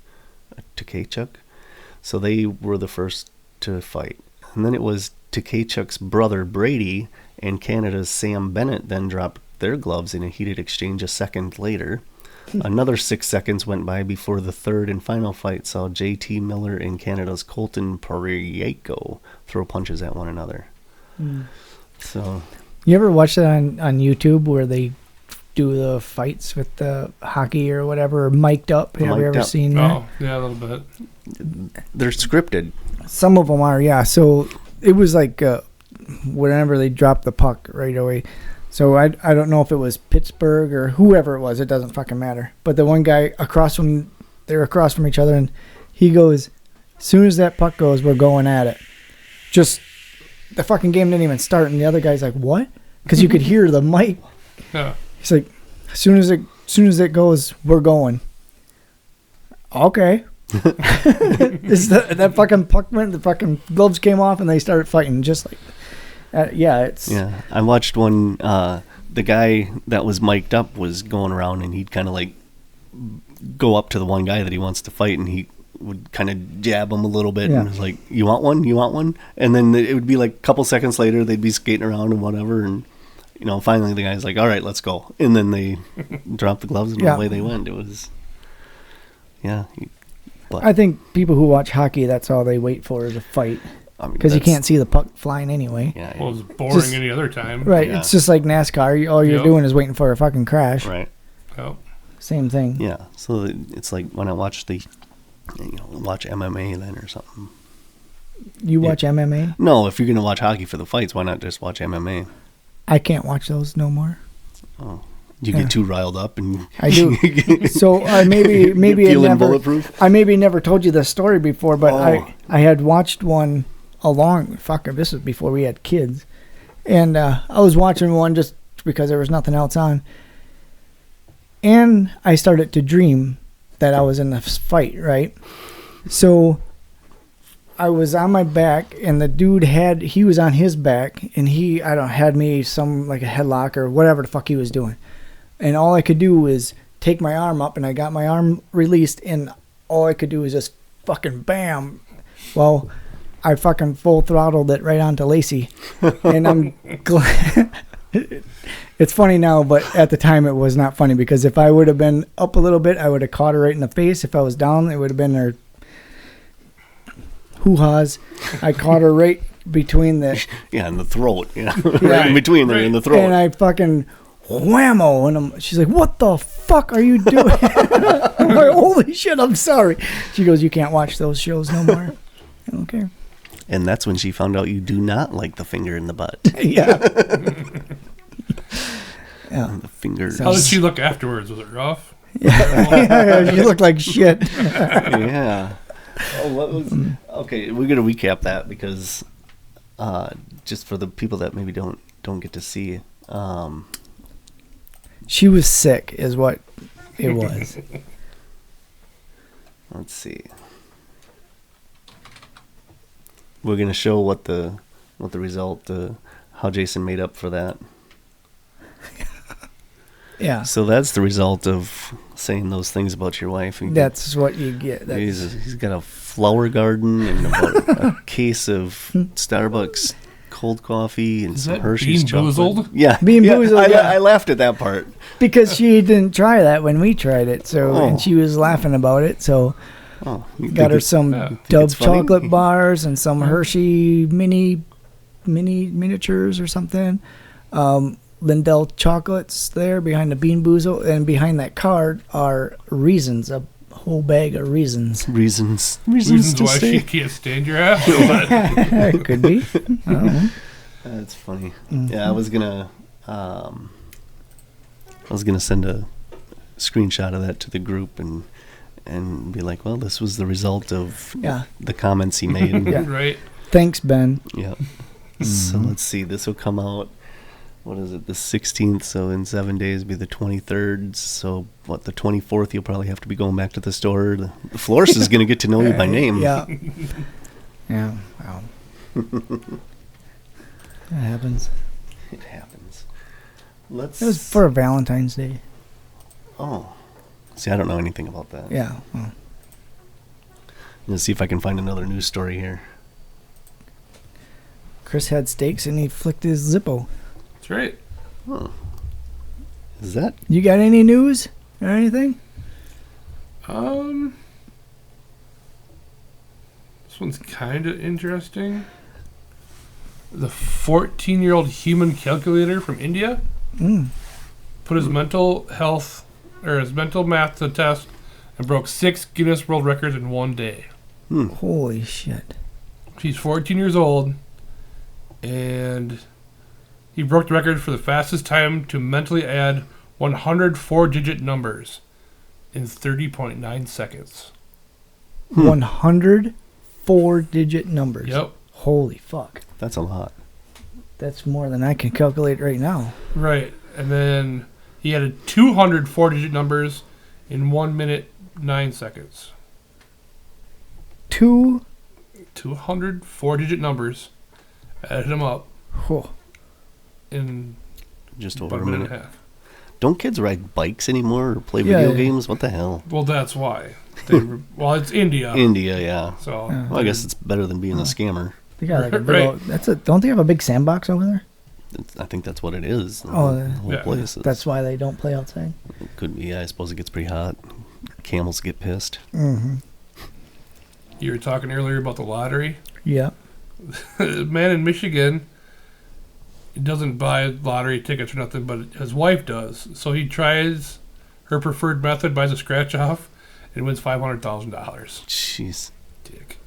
So they were the first to fight. And then it was Tkachuk's brother Brady and Canada's Sam Bennett then dropped their gloves in a heated exchange a second later. Another 6 seconds went by before the third and final fight saw J.T. Miller and Canada's Colton Parayko throw punches at one another. So, you ever watch that on YouTube where they do the fights with the hockey or whatever, mic'd up? Have you ever seen that? Oh, yeah, a little bit. They're scripted. Some of them are, yeah. So it was like whenever they dropped the puck right away. So I don't know if it was Pittsburgh or whoever it was. It doesn't fucking matter. But the one guy they're across from each other, and he goes, as soon as that puck goes, we're going at it. Just, the fucking game didn't even start, and the other guy's like, what? Because you could hear the mic. Yeah. He's like, as soon as it goes, we're going. Okay. That fucking puck went, the fucking gloves came off, and they started fighting just like, I watched one. The guy that was mic'd up was going around, and he'd kind of like go up to the one guy that he wants to fight, and he would kind of jab him a little bit, and was like, "You want one? You want one?" And then it would be like a couple seconds later, they'd be skating around and whatever, and finally the guy's like, "All right, let's go." And then they dropped the gloves, and away they went. It was, But I think people who watch hockey, that's all they wait for is a fight. Because you can't see the puck flying anyway. Yeah, well, it's boring any other time. Right. Yeah. It's just like NASCAR. All you're doing is waiting for a fucking crash. Right. Yep. Same thing. Yeah. So it's like when I watch watch MMA then or something. You watch MMA? No, if you're going to watch hockey for the fights, why not just watch MMA? I can't watch those no more. Oh. You get too riled up, and I do. So I maybe bulletproof. I maybe never told you this story before, but I had watched one this was before we had kids, and I was watching one just because there was nothing else on, and I started to dream that I was in this fight, right? So I was on my back, and the dude he was on his back, and had me some like a headlock or whatever the fuck he was doing. And all I could do was take my arm up, and I got my arm released, and all I could do was just fucking bam. Well, I fucking full throttled it right onto Lacey. And I'm glad. It's funny now, but at the time it was not funny, because if I would have been up a little bit, I would have caught her right in the face. If I was down, it would have been her hoo-ha's. I caught her right between the... Yeah, in the throat. Right in between there, in the throat. And I fucking... whammo, and she's like, what the fuck are you doing? I'm like, holy shit, I'm sorry. She goes, you can't watch those shows no more. I don't care. And that's when she found out you do not like the finger in the butt. Yeah. The finger. How did she look afterwards? Was it rough? Yeah, she looked like shit. Yeah. Okay, we're gonna recap that because just for the people that maybe don't get to see. She was sick, is what it was. Let's see. We're gonna show what the result, how Jason made up for that. Yeah. So that's the result of saying those things about your wife. That's what you get. He's got a flower garden and about a case of Starbucks cold coffee and Is some that Hershey's Bean chocolate. Boozled? Yeah, Bean Boozled, yeah. I laughed at that part. Because she didn't try that when we tried it, so Oh. and she was laughing about it. So Oh, you got think her it's- some think Dove it's funny? chocolate bars and some Hershey miniatures or something. Lindell chocolates there behind the Bean Boozle, and behind that card are raisins, a whole bag of raisins. Reasons Reasons to why stay. she can't stand your ass. or what? Could be. I don't know. That's funny. Mhm. Yeah, I was gonna send a screenshot of that to the group and be like, well, this was the result of Yeah. the comments he made. Yeah. Right. Thanks, Ben. Yeah. So let's see. This will come out. What is it? The 16th. So in 7 days, be the 23rd. So what? The 24th, you'll probably have to be going back to the store. The florist is going to get to know you by name. Yeah. Yeah. Wow. That happens. It happens. Let's. It was for Valentine's Day. Oh. See, I don't know anything about that. Yeah. Well, Let's see if I can find another news story here. Chris had steaks and he flicked his Zippo. That's right. Huh. Is that? You got any news or anything? This one's kind of interesting. The 14-year-old human calculator from India Mm. put his mental health or his mental math to test and broke 6 Guinness World Records in one day. Holy shit. He's 14 years old, and he broke the record for the fastest time to mentally add 104-digit numbers in 30.9 seconds. 104-digit numbers. Yep. Holy fuck. That's a lot. That's more than I can calculate right now. Right. And then he added 204-digit numbers in 1 minute, 9 seconds. 204-digit numbers. Added them up Oh, in Just about over a a minute minute. and a half. Don't kids ride bikes anymore or play Yeah, video yeah. games? What the hell? Well, that's why. Well, it's India. India, yeah. So Yeah. Well, I guess it's better than being a scammer. they got like a big Right. old, don't they have a big sandbox over there? I think that's what it is. Oh, the whole yeah. place is. That's why they don't play outside. Could be. I suppose it gets pretty hot. Camels get pissed. Mm-hmm. You were talking earlier about the lottery. Yeah. A man in Michigan, he doesn't buy lottery tickets or nothing, but his wife does. So he tries her preferred method, buys a scratch off, and wins $500,000. Jeez. Dick.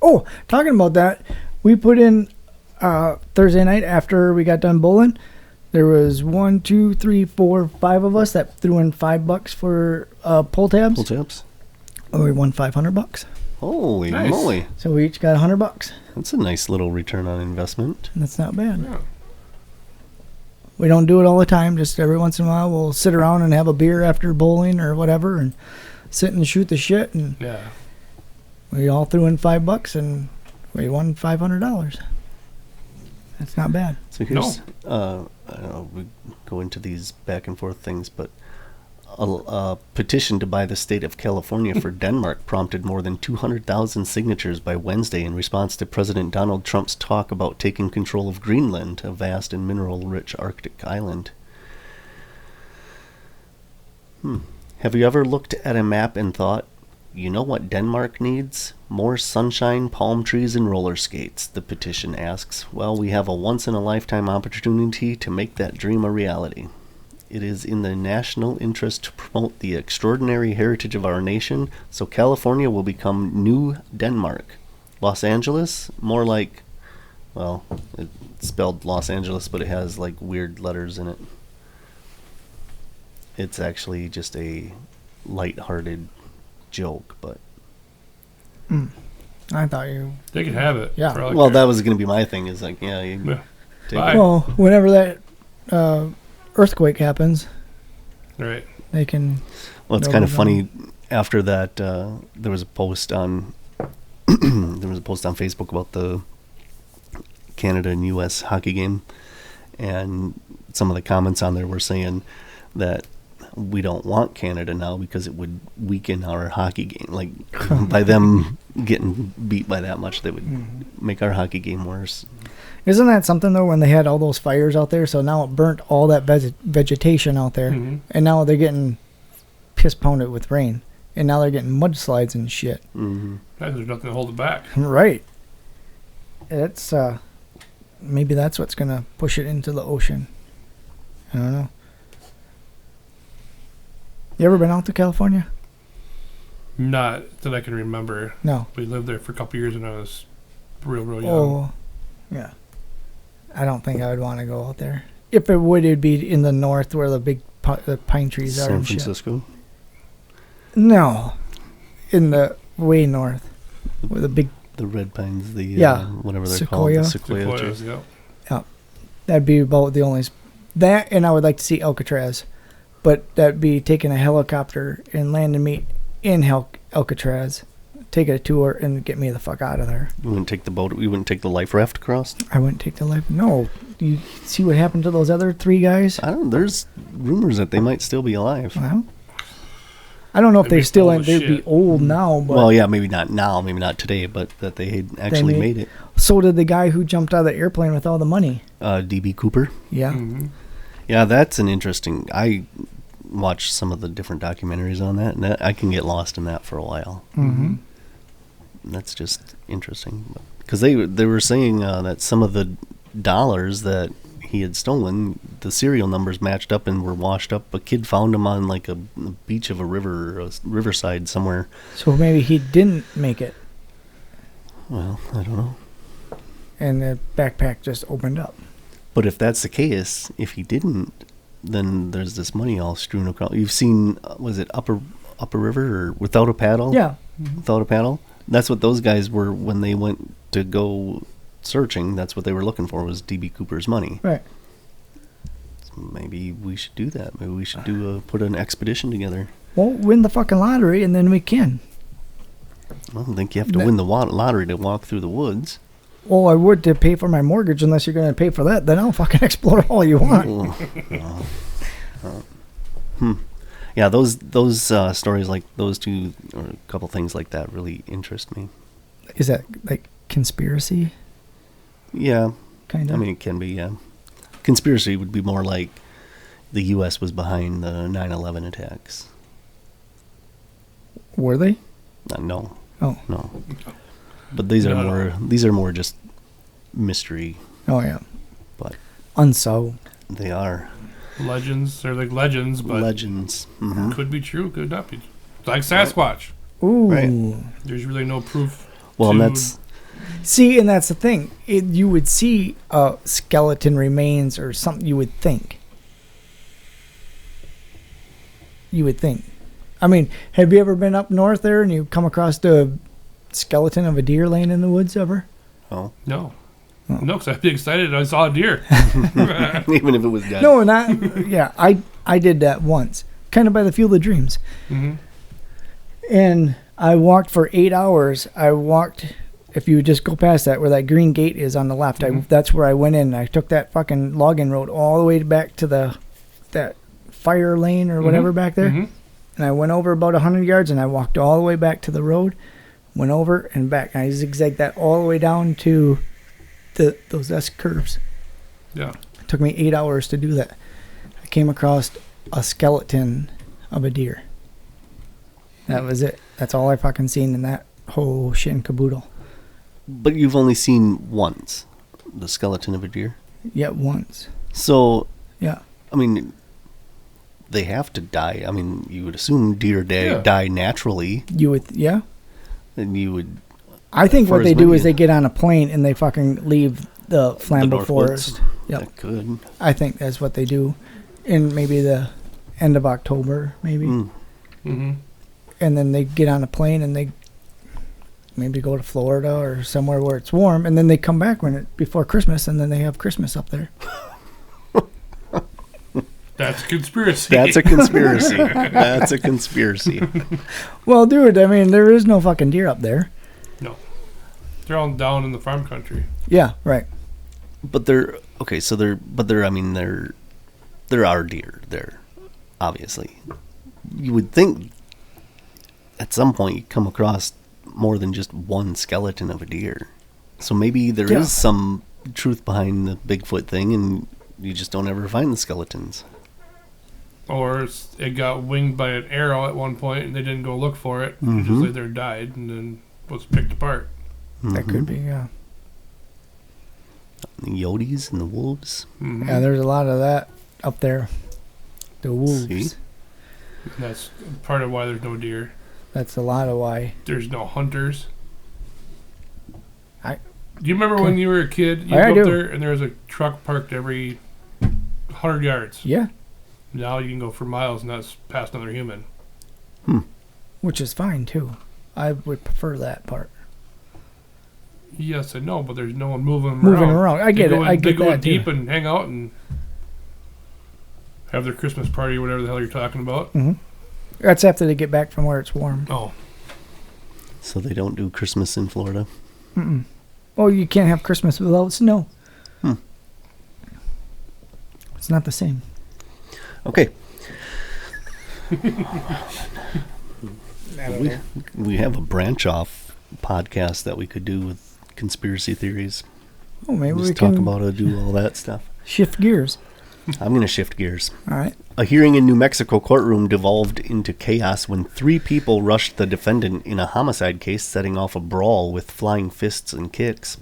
Oh, talking about that, we put in Thursday night after we got done bowling. There was 1, 2, 3, 4, 5 of us that threw in $5 for pull tabs. Pull tabs? And we won $500. Holy Nice. moly. So we each got $100. That's a nice little return on investment. That's not bad. Yeah. We don't do it all the time. Just every once in a while, we'll sit around and have a beer after bowling or whatever, and sit and shoot the shit. And Yeah. we all threw in $5, and we won $500. That's not bad. So here's, I don't know, we go into these back and forth things, but a petition to buy the state of California for Denmark prompted more than 200,000 signatures by Wednesday in response to President Donald Trump's talk about taking control of Greenland, a vast and mineral-rich Arctic island. Have you ever looked at a map and thought, you know what Denmark needs? More sunshine, palm trees, and roller skates, the petition asks. Well, we have a once-in-a-lifetime opportunity to make that dream a reality. It is in the national interest to promote the extraordinary heritage of our nation, so California will become New Denmark. Los Angeles? More like, well, it's spelled Los Angeles, but it has like weird letters in it. It's actually just a light-hearted joke, but I thought you. They can have it. Yeah. for all I well, care. that was going to be my thing. Is like, yeah, you Yeah. take Bye. it. Well, whenever that earththwaite happens, Right. they can. Well, it's No, kind of no. funny. After that, there was a post on there was a post on Facebook about the Canada and U.S. hockey game, and some of the comments on there were saying that we don't want Canada now because it would weaken our hockey game. Like, by them getting beat by that much, they would make our hockey game worse. Isn't that something, though, when they had all those fires out there? So now it burnt all that vegetation out there. Mhm. And now they're getting piss-pounded with rain. And now they're getting mudslides and shit. Mm-hmm. There's nothing to hold it back. Right. It's, maybe that's what's going to push it into the ocean. I don't know. You ever been out to California? Not that I can remember. No. We lived there for a couple years when I was real young. Oh, yeah. I don't think I would want to go out there. If it would, it'd be in the north where the big the pine trees are San and shit. Francisco. No. In the way north. Where the big... The red pines, the Yeah. whatever they're Sequoia. called, the sequoia Sequoias, trees. yeah. That'd be about the only... That, and I would like to see Alcatraz. But that'd be taking a helicopter and landing me in Alcatraz, take a tour, and get me the fuck out of there. You wouldn't take the boat. You wouldn't take the life raft across. I wouldn't take the life. No. You see what happened to those other 3 guys? I don't. There's rumors that they might still be alive. Well, I don't know if They'd they be still... old as They'd be shit. old now, but... Well, yeah, maybe not now, maybe not today, but that they had actually made- made it. So did the guy who jumped out of the airplane with all the money. DB Cooper. Yeah. Mhm. Yeah, that's an interesting. I watched some of the different documentaries on that, and I can get lost in that for a while. Mm-hmm. That's just interesting because they were saying that some of the dollars that he had stolen, the serial numbers matched up and were washed up. A kid found them on like a beach of a river, or a riverside somewhere. So maybe he didn't make it, Well, I don't know. and the backpack just opened up. But if that's the case, if he didn't, then there's this money all strewn across. You've seen, was it Upper River or Without a Paddle? Yeah. Without a Paddle. That's what those guys were when they went to go searching. That's what they were looking for, was DB Cooper's money. Right. So maybe we should do that. Maybe we should put an expedition together. Well, win the fucking lottery, and then we can. I don't think you have to win the lottery to walk through the woods. Well, I would to pay for my mortgage. Unless you're going to pay for that, then I'll fucking explore all you want. Yeah, those stories like those two, or a couple things like that, really interest me. Is that like conspiracy? Yeah, Kind of. I mean, it can be, yeah. Conspiracy would be more like the U.S. was behind the 9/11 attacks. Were they? No. Oh. No. But these are No. more just mystery, Oh yeah. but Unsolved. they are Legends. They're like legends, but legends. Mm-hmm. could be true, could not be. Like Sasquatch. Ooh. Right. There's really no proof. Well, and to- that's See, and that's the thing. You would see skeleton remains or something. You would think. I mean, have you ever been up north there and you come across the skeleton of a deer laying in the woods ever? oh, No. Oh. No, because I'd be excited. I saw a deer. even if it was dead. No, not. Yeah, I did that once, kind of by the Field of Dreams, hmm and I walked for 8 hours. I walked. If you just go past that, where that green gate is on the left, that's where I went in. I took that fucking logging road all the way back to that fire lane or whatever back there. hmm And I went over about 100 yards, and I walked all the way back to the road, went over and back. And I zigzagged that all the way down to those S curves. Yeah. It took me 8 hours to do that. I came across a skeleton of a deer. That was it. That's all I fucking seen in that whole shit and caboodle. But you've only seen once the skeleton of a deer. Yet once. So, Yeah. I mean, they have to die. I mean, you would assume deer die naturally, You would, yeah. and you would. I think For what as they do many- is they get on a plane and they fucking leave the flammable North Woods. forest. Yep. That could. I think that's what they do in maybe the end of October, maybe. Mm. hmm And then they get on a plane and they maybe go to Florida or somewhere where it's warm, and then they come back before Christmas, and then they have Christmas up there. That's a conspiracy. That's a conspiracy. That's a conspiracy. Well, dude, I mean, there is no fucking deer up there. No. They're all down in the farm country. Yeah, right. But there are deer there, obviously. You would think at some point you come across more than just one skeleton of a deer. So maybe there is some truth behind the Bigfoot thing, and you just don't ever find the skeletons. Or it got winged by an arrow at one point, and they didn't go look for it. It just lay there, died, and then was picked apart. That could be, yeah. The Yotes and the wolves. Mm-hmm. Yeah, there's a lot of that up there. The wolves. See? And that's part of why there's no deer. That's a lot of why. There's no hunters. Do you remember Okay. when you were a kid? You I go do. up there and there was a truck parked every 100 yards. Yeah, Now you can go for miles and that's past another human. which is fine too. I would prefer that part. Yes and no, but there's no one moving Moving around. around. I get They it. go in- I They get go in that deep too. and hang out and have their Christmas party or whatever the hell you're talking about. That's after they get back from where it's warm. Oh, So they don't do Christmas in Florida. Oh, you can't have Christmas without snow. It's not the same. Okay. We have a branch off podcast that we could do with conspiracy theories. Oh, maybe Just we talk can about it, do all that stuff. shift gears. I'm going to shift gears. All right. A hearing in New Mexico courtroom devolved into chaos when 3 people rushed the defendant in a homicide case, setting off a brawl with flying fists and kicks.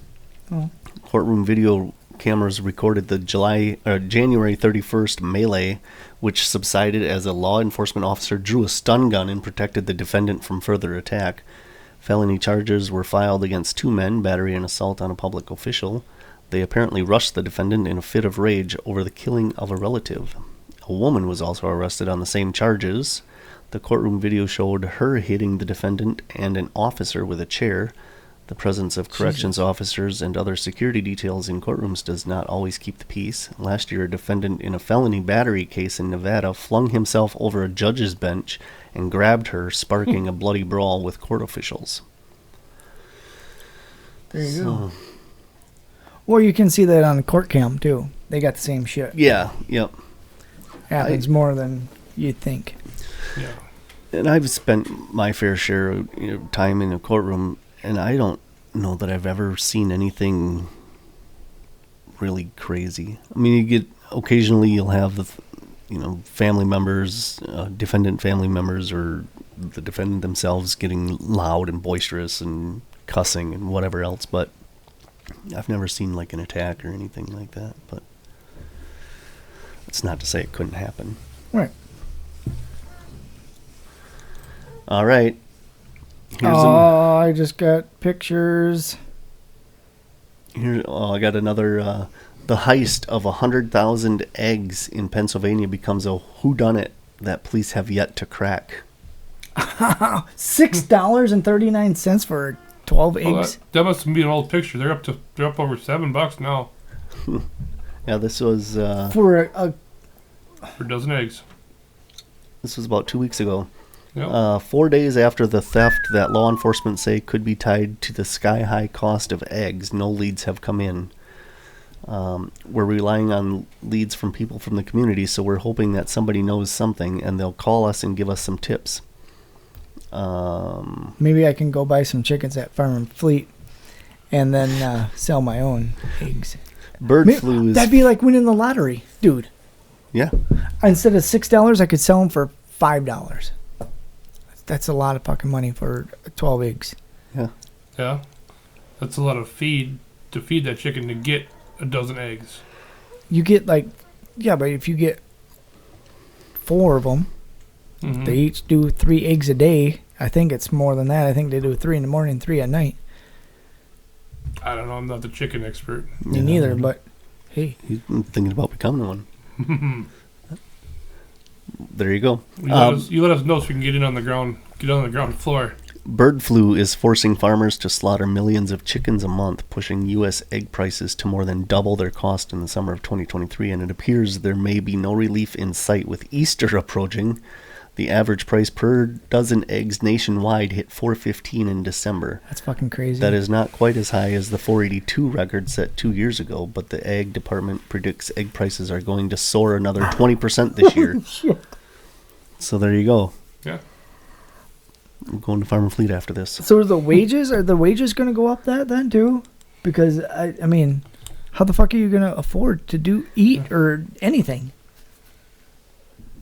Oh. Courtroom video cameras recorded the January 31st melee, which subsided as a law enforcement officer drew a stun gun and protected the defendant from further attack. Felony charges were filed against 2 men, battery and assault on a public official. They apparently rushed the defendant in a fit of rage over the killing of a relative. A woman was also arrested on the same charges. The courtroom video showed her hitting the defendant and an officer with a chair. The presence of corrections officers and other security details in courtrooms does not always keep the peace. Last year, a defendant in a felony battery case in Nevada flung himself over a judge's bench and grabbed her, sparking a bloody brawl with court officials. There you go. Well, you can see that on the court cam too. They got the same shit. Yeah, yep. Happens more than you'd think. yeah. And I've spent my fair share of time in a courtroom, and I don't know that I've ever seen anything really crazy. I mean, occasionally you'll have the, family members, defendant family members, or the defendant themselves getting loud and boisterous and cussing and whatever else, but I've never seen like an attack or anything like that. But it's not to say it couldn't happen. Right. All right. I just got pictures. I got another. The heist of 100,000 eggs in Pennsylvania becomes a whodunit that police have yet to crack. $6.39 for 12 Well, eggs. that must be an old picture. They're up over $7 now Yeah, this was For a for a dozen eggs. this was about 2 weeks ago. Yep. 4 days after the theft that law enforcement say could be tied to the sky-high cost of eggs, no leads have come in. We're relying on leads from people from the community, so we're hoping that somebody knows something and they'll call us and give us some tips. maybe I can go buy some chickens at Farm and Fleet and then sell my own eggs. Bird flu is... That'd be like winning the lottery, dude. Yeah. Instead of $6, I could sell them for $5. That's a lot of fucking money for 12 eggs. Yeah. Yeah. That's a lot of feed to feed that chicken to get a dozen eggs. You get but if you get 4 of them, Mhm. they each do 3 eggs a day. I think it's more than that. I think they do 3 in the morning, 3 at night. I don't know. I'm not the chicken expert. Me neither, but hey. He's thinking about becoming one. There you go. You let us know so we can get on the ground floor. Bird flu is forcing farmers to slaughter millions of chickens a month, pushing U.S. egg prices to more than double their cost in the summer of 2023, and it appears there may be no relief in sight with Easter approaching. The average price per dozen eggs nationwide hit $4.15 in December. That's fucking crazy. That is not quite as high as the $4.82 record set 2 years ago, but the egg department predicts egg prices are going to soar another 20% this year. Shit. So there you go. Yeah. I'm going to Farm and Fleet after this. So are the wages going to go up that then too? Because I mean, how the fuck are you going to afford to eat or anything?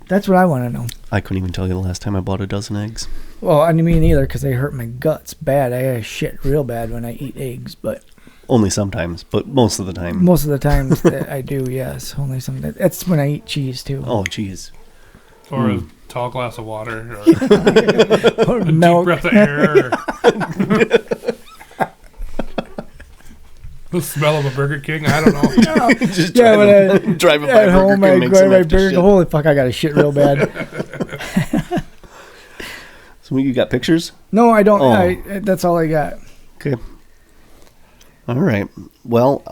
That's what I want to know. I couldn't even tell you the last time I bought a dozen eggs. Well, I mean, me neither, because they hurt my guts bad. I shit real bad when I eat eggs, but Only sometimes, but most of the time. most of the times that I do, yes. Only sometimes. That's when I eat cheese too. Oh, jeez. Or a tall glass of water. Or Or a milk. deep breath of air. The smell of a Burger King. I don't know. Just Yeah, driving by at Burger home, King I makes go him to my have to burger. shit. Holy fuck, I got to shit real bad. So you got pictures? No, I don't. Oh. That's all I got. Okay. All right. Well,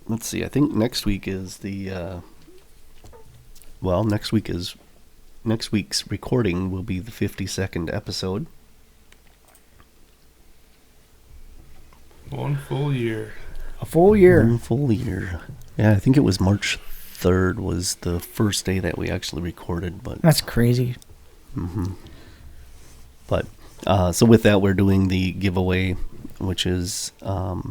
let's see. I think next week is next week's recording will be the 52nd episode. 1 full year. A full year. 1 full year. Yeah, I think it was March 3rd was the first day that we actually recorded, but That's crazy. But so with that, we're doing the giveaway, which is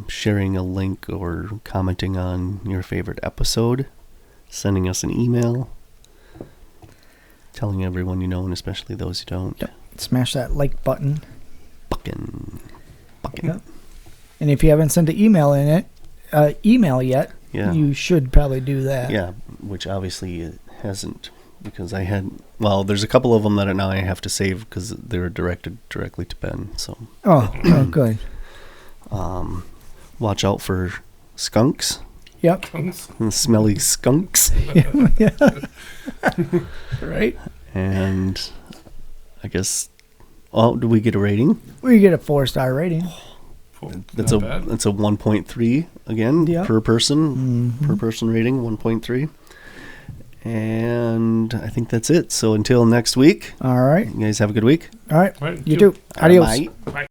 sharing a link or commenting on your favorite episode, sending us an email, telling everyone you know, and especially those who don't. Yep. Smash that like button. Bucking. Yep. And if you haven't sent an email yet, Yeah. you should probably do that. Yeah, which obviously it hasn't, because there's a couple of them that now I have to save because they're directed directly to Ben. So Oh, good. watch out for skunks, Yep. smelly skunks, Right? and I guess. Oh, do we get a rating? We get a 4-star rating. That's Not a bad. 1.3 again Yep. per person. Per person rating 1.3. And I think that's it. So until next week, All right. you guys have a good week. All right. Right, You too. Adios. Bye. Bye.